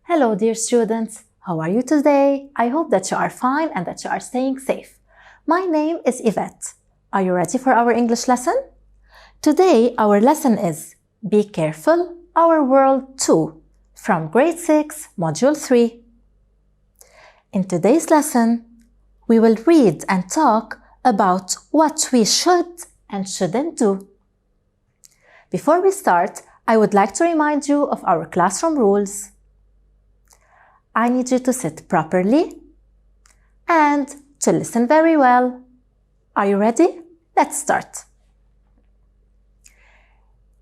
Hello, dear students. How are you today? I hope that you are fine and that you are staying safe. My name is Yvette. Are you ready for our English lesson? Today, our lesson is Be Careful, Our World 2 from Grade 6, Module 3. In today's lesson, we will read and talk about what we should and shouldn't do. Before we start, I would like to remind you of our classroom rules. I need you to sit properly and to listen very well. Are you ready? Let's start.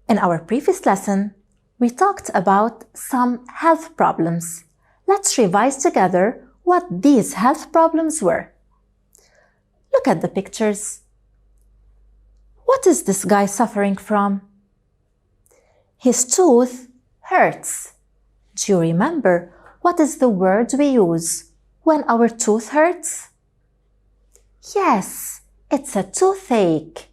In our previous lesson, we talked about some health problems. Let's revise together what these health problems were. Look at the pictures. What is this guy suffering from? His tooth hurts. Do you remember what is the word we use when our tooth hurts? Yes, it's a toothache.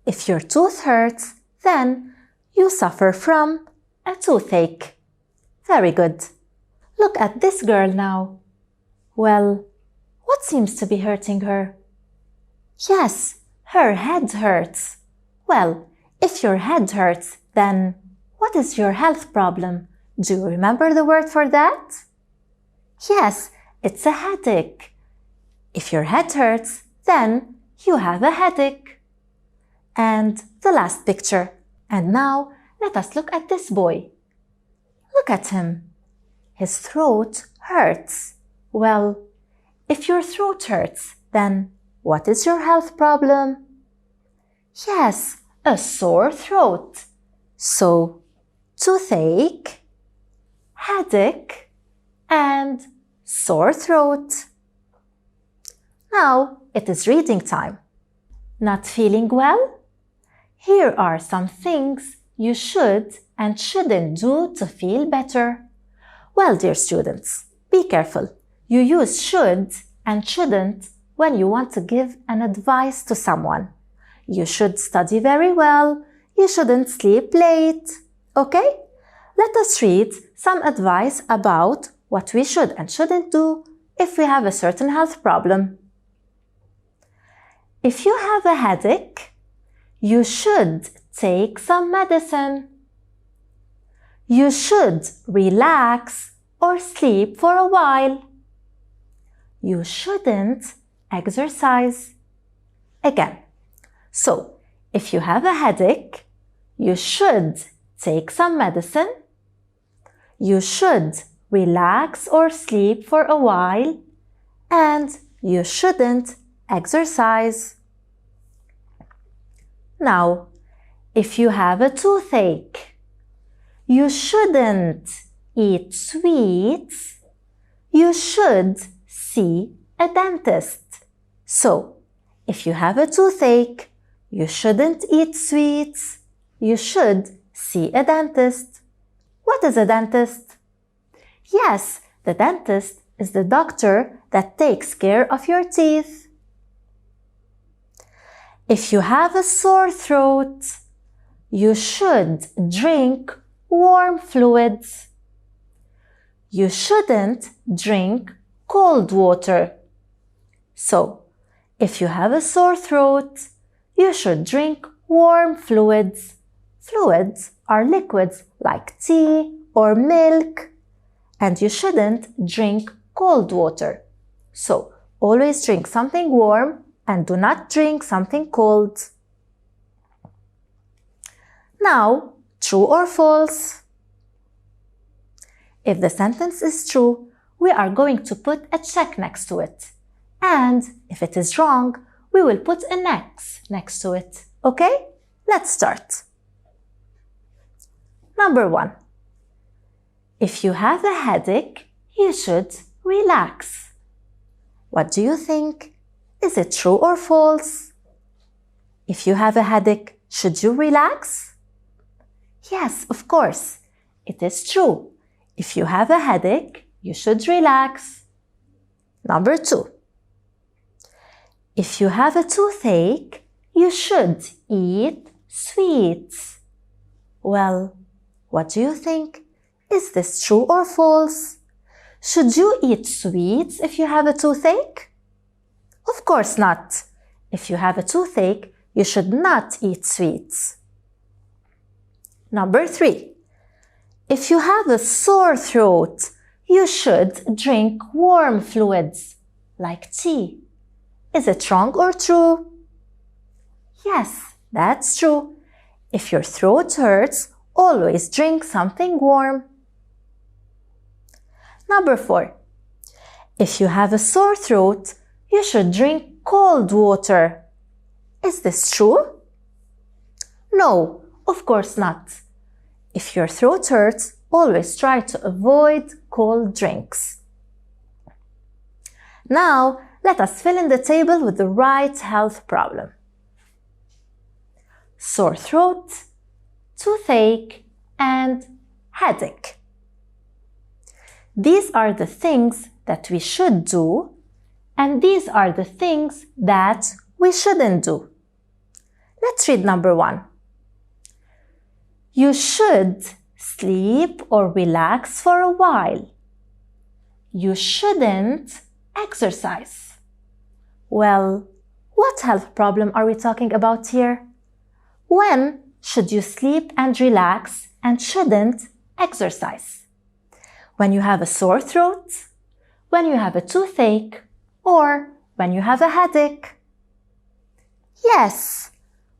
If your tooth hurts, then you suffer from a toothache. Very good. Look at this girl now. Well, what seems to be hurting her? Yes, her head hurts. Well, if your head hurts, then what is your health problem? Do you remember the word for that? Yes, it's a headache. If your head hurts, then you have a headache. And the last picture. And now let us look at this boy. Look at him. His throat hurts. Well, if your throat hurts, then what is your health problem? Yes, a sore throat. So, toothache, headache, and sore throat. Now it is reading time. Not feeling well? Here are some things you should and shouldn't do to feel better. Well, dear students, be careful. You use should and shouldn't when you want to give an advice to someone. You should study very well. You shouldn't sleep late. Okay? Let us read some advice about what we should and shouldn't do if we have a certain health problem. If you have a headache, you should take some medicine. You should relax or sleep for a while. You shouldn't exercise. Again, so if you have a headache, you should take some medicine. You should relax or sleep for a while, and you shouldn't exercise. Now, if you have a toothache, you shouldn't eat sweets. You should see a dentist. So, if you have a toothache, you shouldn't eat sweets. You should see a dentist. What is a dentist? Yes, the dentist is the doctor that takes care of your teeth. If you have a sore throat, you should drink warm fluids. You shouldn't drink cold water. So, if you have a sore throat, you should drink warm fluids. Fluids are liquids like tea or milk. And you shouldn't drink cold water. So, always drink something warm and do not drink something cold. Now, true or false? If the sentence is true, we are going to put a check next to it. And if it is wrong, we will put an X next to it. Okay? Let's start. Number 1. If you have a headache, you should relax. What do you think? Is it true or false? If you have a headache, should you relax? Yes, of course. It is true. If you have a headache, you should relax. Number 2. If you have a toothache, you should eat sweets. Well, what do you think? Is this true or false? Should you eat sweets if you have a toothache? Of course not. If you have a toothache, you should not eat sweets. Number 3. If you have a sore throat, you should drink warm fluids, like tea. Is it wrong or true? Yes, that's true. If your throat hurts, always drink something warm. Number 4. If you have a sore throat, you should drink cold water. Is this true? No, of course not. If your throat hurts, always try to avoid cold drinks. Now, let us fill in the table with the right health problem. Sore throat, toothache, and headache. These are the things that we should do, and these are the things that we shouldn't do. Let's read number 1. You should sleep or relax for a while. You shouldn't exercise. Well, what health problem are we talking about here? When should you sleep and relax and shouldn't exercise? When you have a sore throat, when you have a toothache, or when you have a headache? Yes,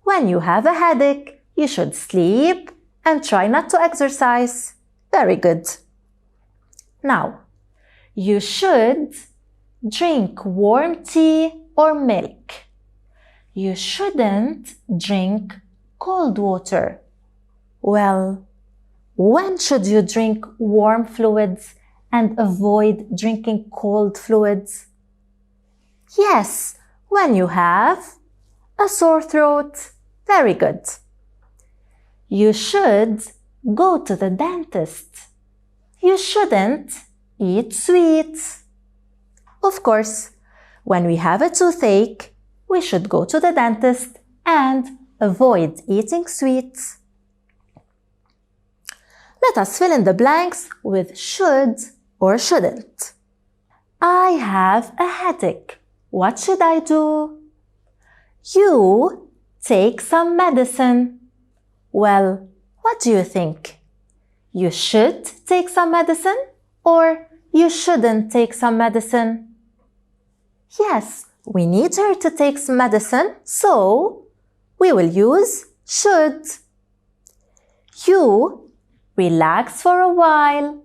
when you have a headache, you should sleep and try not to exercise. Very good. Now, you should drink warm tea or milk. You shouldn't drink cold water. Well, when should you drink warm fluids and avoid drinking cold fluids? Yes, when you have a sore throat. Very good. You should go to the dentist. You shouldn't eat sweets. Of course, when we have a toothache, we should go to the dentist and avoid eating sweets. Let us fill in the blanks with should or shouldn't. I have a headache. What should I do? You take some medicine. Well, what do you think? You should take some medicine or you shouldn't take some medicine? Yes, we need her to take some medicine, so we will use should. You relax for a while.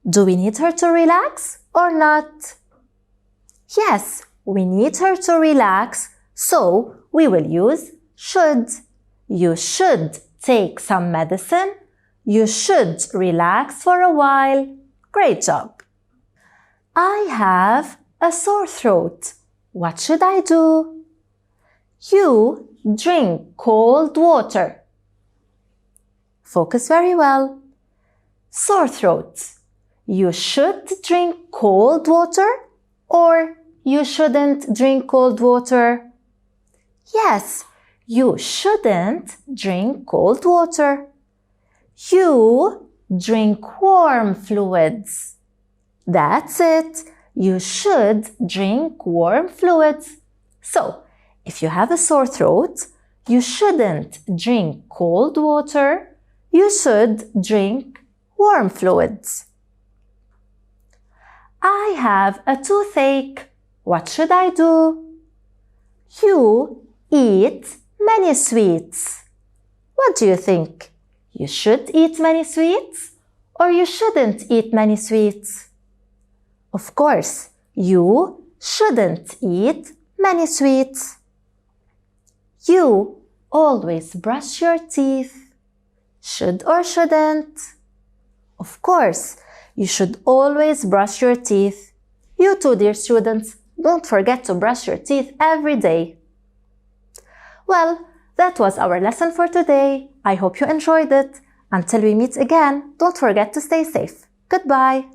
Do we need her to relax or not? Yes, we need her to relax, so we will use should. You should take some medicine. You should relax for a while. Great job. I have a sore throat. What should I do? You drink cold water. Focus very well. Sore throat. You should drink cold water or you shouldn't drink cold water? Yes, you shouldn't drink cold water. You drink warm fluids. That's it. You should drink warm fluids. So, if you have a sore throat, you shouldn't drink cold water. You should drink warm fluids. I have a toothache. What should I do? You eat many sweets. What do you think? You should eat many sweets or you shouldn't eat many sweets? Of course, you shouldn't eat many sweets. You always brush your teeth. Should or shouldn't? Of course, you should always brush your teeth. You too, dear students, don't forget to brush your teeth every day. Well, that was our lesson for today. I hope you enjoyed it. Until we meet again, don't forget to stay safe. Goodbye.